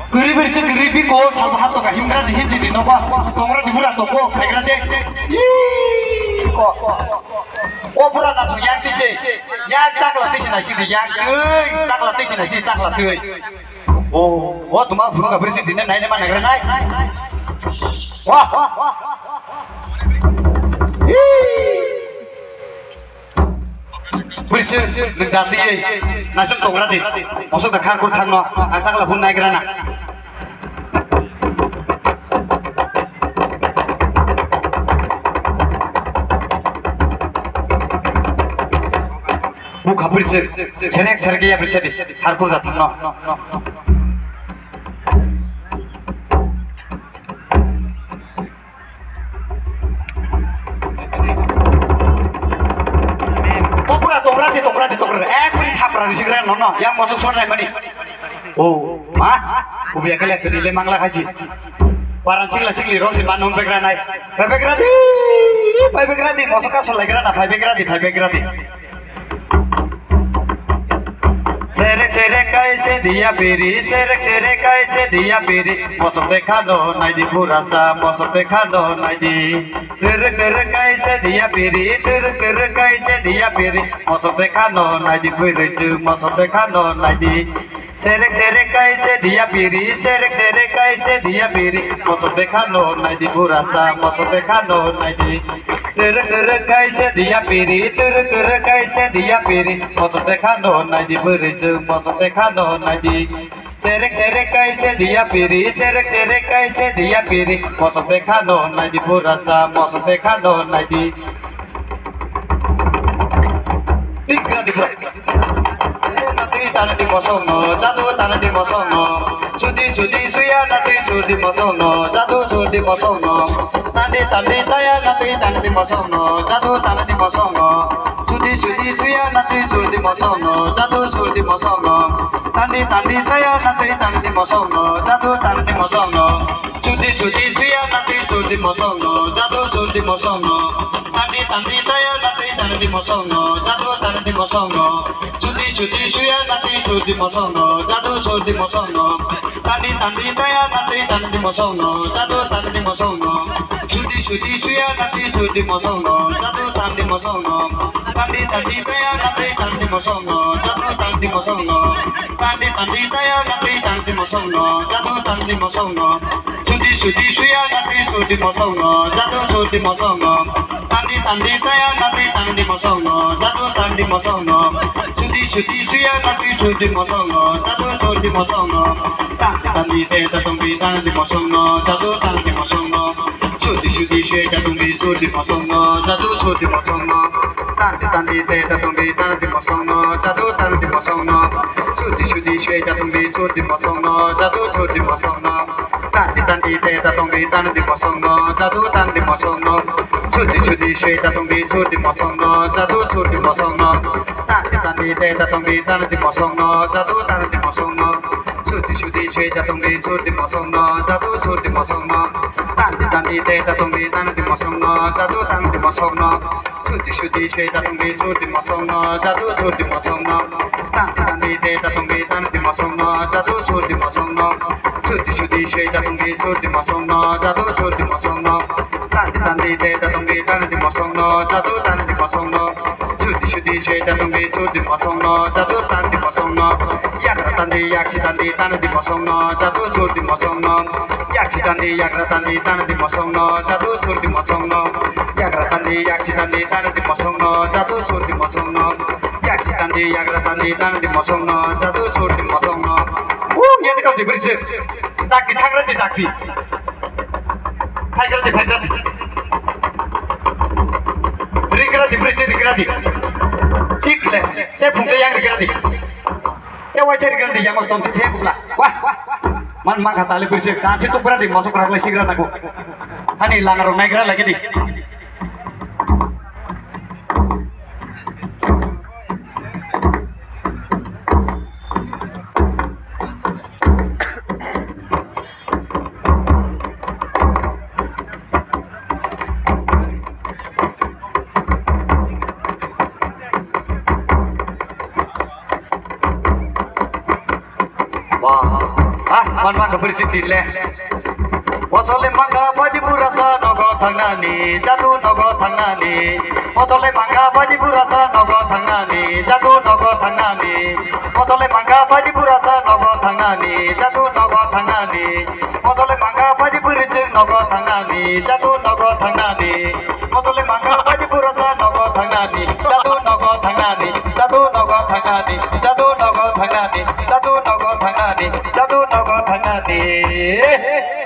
Geri bersih geri biko salba hato ka himra di hinji di nopo tongra di mura toko kaigra de kok o pura na yang tise yang cakla tise na si yang cakla tise na si cakla teuy oh tuma pura ka bersih dinne nai mana gra nai wah bersih sedati nasuk tongra di maksud khar kur thangno asakla phun nai gra na buka bersih serek serek ya bersih di sarkur datang no tongkra di beri thapra di sigran no yang masuk suara mani oh mah ubi akal ya kedile mangla haji paran sigli rosin manun begrana begradi masuk kasur lagi rana begradi serek kaise dia biri serek kaise dia biri masuk bekano nai di burasa masuk bekano nai di terek kaise dia biri terek kaise dia biri masuk bekano nai di burasa masuk bekano nai di serek kaise dia biri serek kaise dia biri masuk bekano nai di burasa masuk bekano nai di terek kaise dia biri terek kaise dia biri masuk bekano nai di burasa masuk bekano nai di serek kaise dia biri serek kaise dia biri masuk bekano nai di burasa masuk bekano nai di tiga di nanti tanah di mosono jatuh tanah di mosono sudi suya nanti sudi mosono jatuh sudi mosono nanti taya nanti tanah di mosono jatuh tanah di mosono sudi suya nanti sudi mosono jatuh sudi mosono nanti taya nanti tanah di mosono jatuh tanah di mosono sudi suya nanti sudi mosono jatuh sudi mosono nanti taya nanti tanah di mosono jatuh tanah di mosono sudi suya nanti sudi mosono jatuh sudi mosono nanti taya nanti tanah di mosono jatuh tanah di mosono sudi suya nanti sudi mosono jatuh tanah di mosono nanti taya nanti tanah di mosono jatuh tanah di mosono nanti taya nanti tanah di mosono jatuh tanah di mosono sudi suya nanti sudi mosono jatuh sudi mosono nanti taya nanti tanah di mosono jatuh tanah di mosono sudi suya nanti sudi mosono jatuh sudi mosono nanti tanah di mosono jatuh tanah di mosono sudi suya jatuh sudi mosono jatuh sudi mosono nanti tanah di mosono jatuh tanah di mosono sudi suya jatuh sudi mosono jatuh sudi mosono nanti tanah di mosono jatuh tanah di mosono sudi suya jatuh sudi mosono jatuh sudi mosono nanti tanah di mosono jatuh tanah di mosono sudi suya jatuh sudi mosono jatuh sudi mosono nanti tanah di mosono jatuh tanah di mosono sudi suya jatuh sudi mosono jatuh sudi mosono nanti tanah di mosono jatuh sudi mosono sudi suya jatuh sudi mosono jatuh sudi mosono nanti tanah di mosono jatuh tanah di mosono sudi suya jatuh sudi mosono jatuh tanah di mosono yakra tanah di mosono jatuh sudi mosono yakra tanah di mosono jatuh sudi mosono yakra tanah di mosono jatuh sudi mosono yakra tanah di mosono jatuh sudi mosono ini kau diberi takti takti Rigrati ikle fungsi yang rigrati wajah rigrati yang otom sih pula wah man kata tali bersih kasih tuh berarti masuk ragil sigrat aku hani langar naik lagi di Wah, manma kebersih dile Mosole mangga baji purasa nogo thangani jadu nogo thangani Mosole mangga baji purasa nogo thangani jadu nogo thangani Mosole mangga baji purasa nogo thangani jadu nogo thangani Mosole mangga baji purising nogo thangani jadu nogo thangani Mosole mangga baji purasa nogo thangani jadu nogo thangani jadu nogo thangani jadu nogo thangani jadu nogo thangani jadu nogo thangani